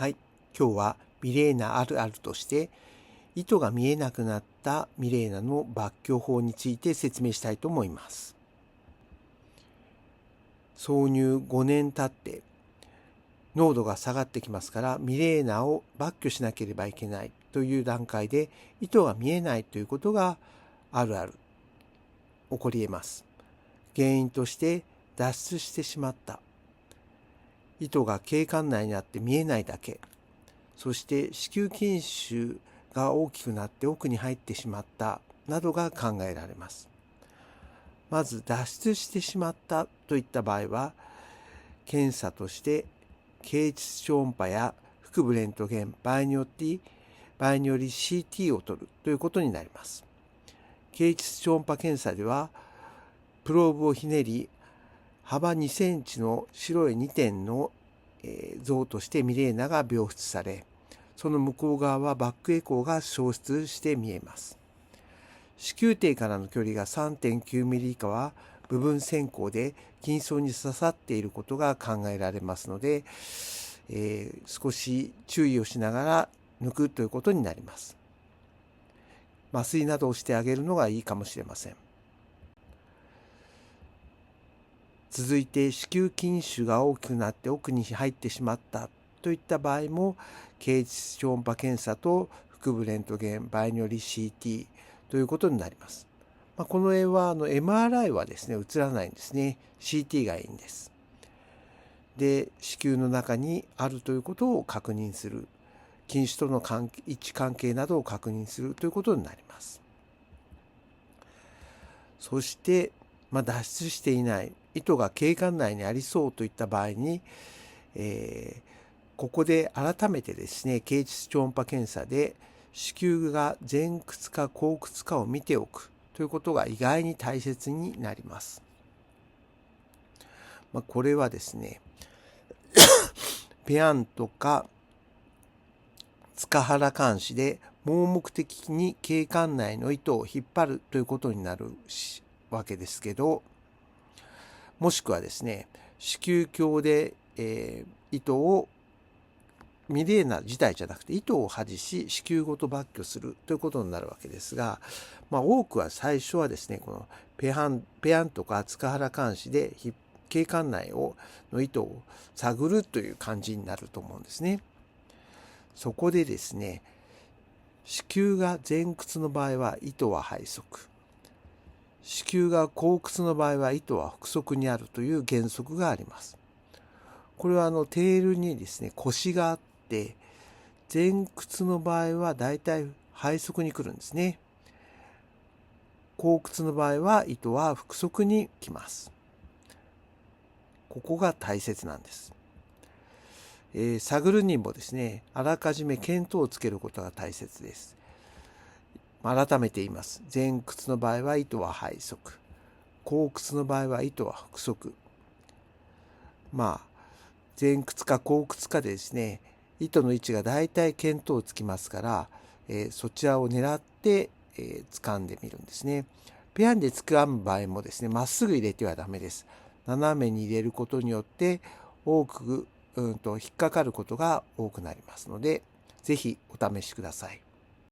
はい、今日はミレーナあるあるとして糸が見えなくなったミレーナの抜去法について説明したいと思います。挿入5年経って濃度が下がってきますからミレーナを抜去しなければいけないという段階で糸が見えないということがあるある起こり得ます。原因として脱出してしまった、糸が経管内にあって見えないだけ、そして子宮筋腫が大きくなって奥に入ってしまったなどが考えられます。まず脱出してしまったといった場合は、検査として経腟超音波や腹部レントゲン、場合により CT を取るということになります。経腟超音波検査ではプローブをひねり、幅2センチの白い2点の像としてミレーナが描出され、その向こう側はバックエコーが消失して見えます。子宮底からの距離が 3.9 ミリ以下は部分閃光で筋層に刺さっていることが考えられますので、少し注意をしながら抜くということになります。麻酔などをしてあげるのがいいかもしれません。続いて子宮筋腫が大きくなって奥に入ってしまったといった場合も、経腟超音波検査と腹部レントゲン、場合により CT ということになります。この絵はMRI はですね映らないんですね。 CT がいいんです。で、子宮の中にあるということを確認する、筋腫との位置関係などを確認するということになります。そして脱出していない、糸が経管内にありそうといった場合に、ここで改めてですね、経腟超音波検査で子宮が前屈か後屈かを見ておくということが意外に大切になります。これはですね、ペアンとか塚原監視で盲目的に経管内の糸を引っ張るということになるわけですけど、もしくはですね、子宮鏡で、糸をミレーナ自体じゃなくて糸を外し子宮ごと抜去するということになるわけですが、多くは最初はですね、このペアンとか塚原監視で経管内の糸を探るという感じになると思うんですね。そこでですね、子宮が前屈の場合は糸は背側、子宮が後屈の場合は糸は腹側にあるという原則があります。これはテールにですね腰があって、前屈の場合はだいたい背側に来るんですね。後屈の場合は糸は腹側に来ます。ここが大切なんです。探るにもですね、あらかじめ見当をつけることが大切です。改めて言います。前屈の場合は糸は背側、後屈の場合は糸は腹側。前屈か後屈かでですね、糸の位置がだいたい見当つきますから、そちらを狙って、掴んでみるんですね。ペアンで掴む場合もですね、まっすぐ入れてはダメです。斜めに入れることによって多く引っかかることが多くなりますので、ぜひお試しください。